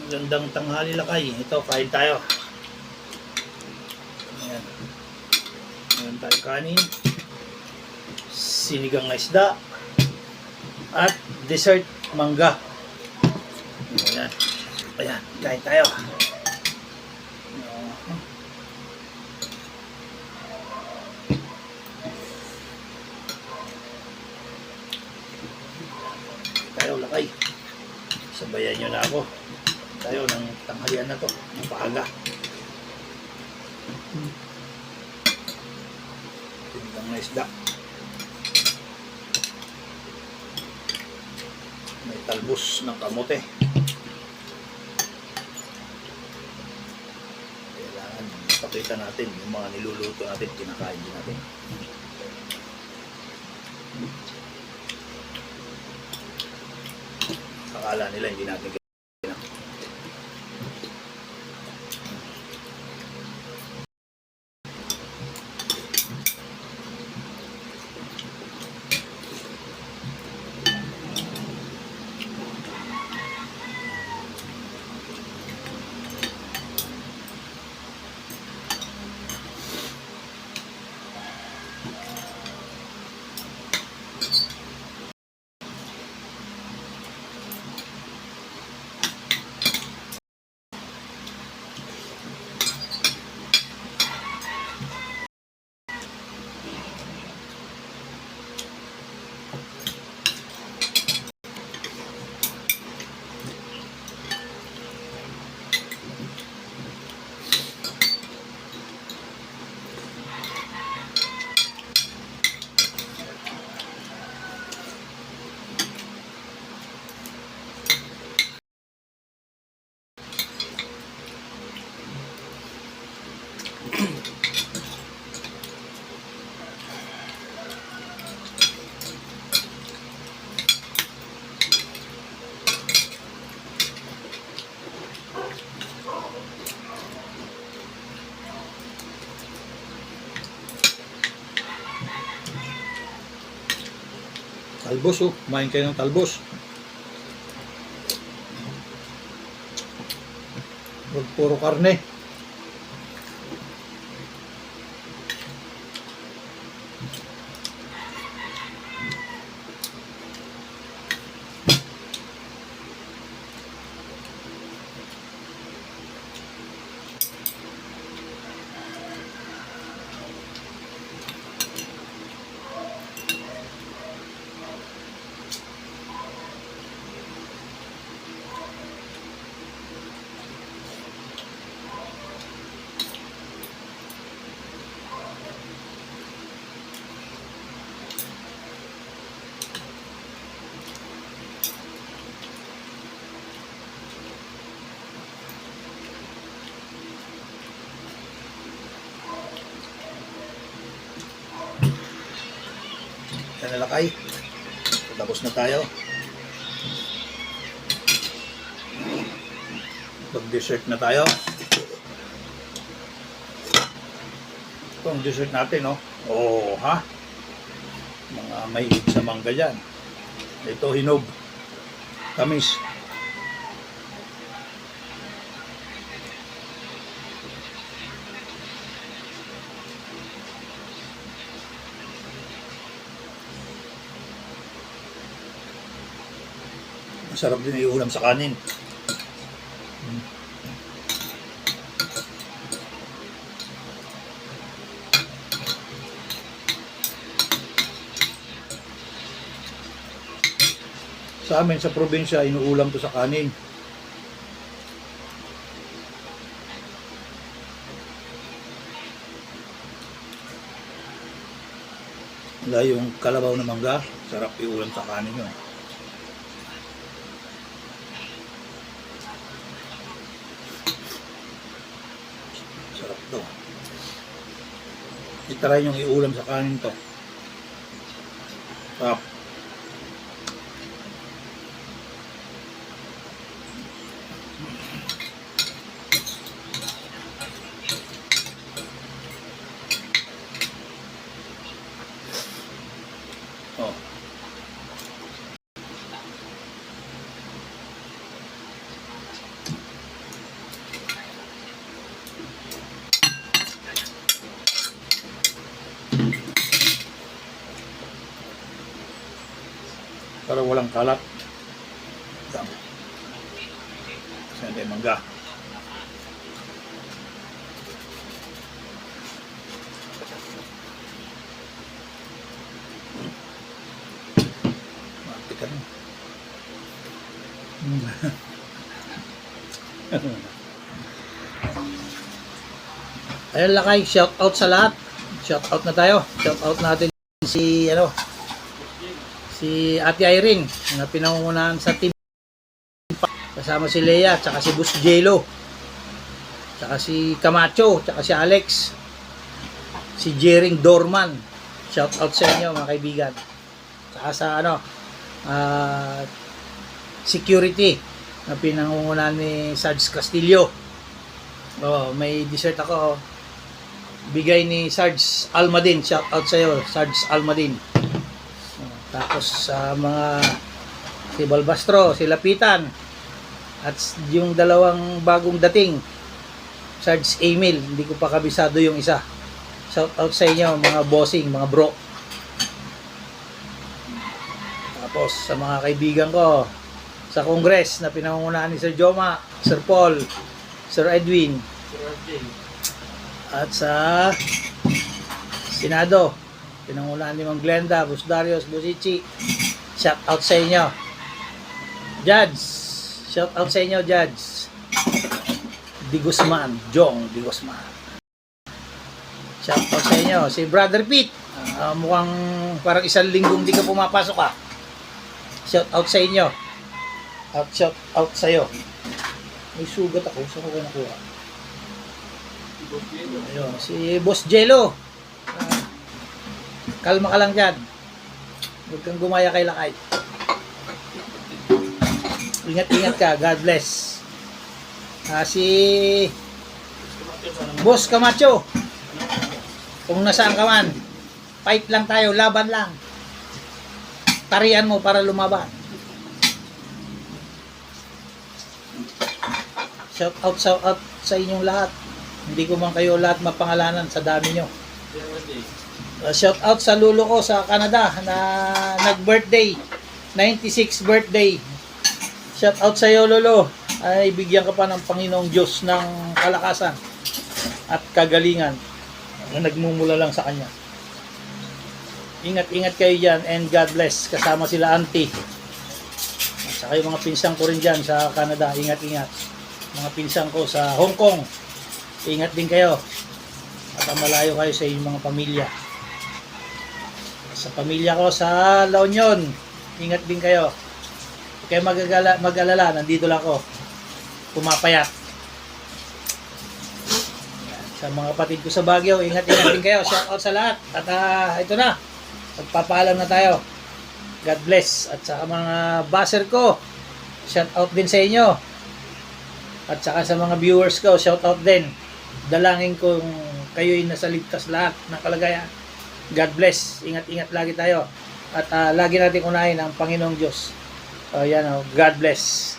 Gandang tanghali lakay. Ito, kain tayo. Ayan. Meron tayo kanin, sinigang na isda, at dessert mangga. Ayan. Ayan, kain tayo. Tayo lakay. Sabayan nyo na ako. Tayo ng tanghalian na to. Napaaga. Sinigang na isda. May talbos ng kamote. Kailangan ipakita natin yung mga niluluto natin, kinakain din natin. Akala nila hindi natin kailangan. Talbos, oh. Kumain kayo ng talbos. Huwag puro karne. Yan na lakay. Tapos na tayo. Pag-dessert na tayo. Ito ang dessert natin, no? Oh, ha? Mga mahilig sa mangga yan. Ito, hinog. Tamis. Masarap din iulam sa kanin. Sa amin sa probinsya, inuulam to sa kanin. Wala yung kalabaw na mangga, sarap iulam sa kanin yun. Sarap to. I-try nyo iulam sa kanin to. Sarap. Oh. para walang kalat. Saan tayo mangga? Matikan. Ayun lakay, shout out sa lahat. Shout out na tayo. Shout out natin si si Ate Irene na pinangungunahan sa team. Kasama si Lea, tsaka si Boss Jello, tsaka si Camacho, tsaka si Alex, si Jering Dorman. Shout out sa inyo mga kaibigan. Tsaka sa security na pinangungunahan ni Sarge Castillo. May dessert ako. Bigay ni Sarge Almadin. Shout out sa iyo, Sarge Almadin. Tapos sa mga si Balbastro, si Lapitan, at yung dalawang bagong dating, Sarge Emil, hindi ko pa kabisado yung isa. Shout out sa inyo mga bossing, mga bro. Tapos sa mga kaibigan ko sa Congress na pinangungunahan ni Sir Joma, Sir Paul, Sir Edwin, at sa Senado pinangunahan ni Mang Glenda, Boss Darius, Boss Ichi. Shout out sa inyo. Judge, shout out sa inyo, Judge Di Guzman, Jong Di Guzman. Shout out sa inyo. Si Brother Pete, mukhang parang isang linggong di ka pumapasok ah. Shout out sa inyo. At shout out sa iyo. May sugat ako, saan ko kayo nakuha? Ayun, si Boss Jello. Kalma ka lang dyan. Huwag kang gumaya kay lakay. Ingat-ingat ka. God bless. Si Boss Camacho. Kung nasaan ka man, fight lang tayo. Laban lang. Tarian mo para lumaban. Shout out sa inyong lahat. Hindi ko man kayo lahat mapangalanan sa dami nyo. Shout out sa lulo ko sa Canada na nag-birthday. 96 birthday. Shout out sa iyo, Lolo. Ay bigyan ka pa ng Panginoong Diyos ng kalakasan at kagalingan na nagmumula lang sa Kanya. Ingat-ingat kayo dyan and God bless. Kasama sila Auntie. At saka yung mga pinsang ko rin dyan sa Canada. Ingat-ingat. Mga pinsang ko sa Hong Kong. Ingat din kayo. At malayo kayo sa inyong mga pamilya. Sa pamilya ko sa La Union, ingat din kayo. Kaya mag-alala, nandito lang ako. Pumapayat. Sa mga kapatid ko sa Baguio, ingat-ingat din kayo. Shout out sa lahat. At ito na. Magpapaalam na tayo. God bless. At sa mga buzzer ko, shout out din sa inyo. At saka sa mga viewers ko, shout out din. Dalangin ko kayo'y nasa ligtas lahat ng kalagayan. God bless. Ingat-ingat lagi tayo. At lagi natin unahin ang Panginoong Diyos. Yan, God bless.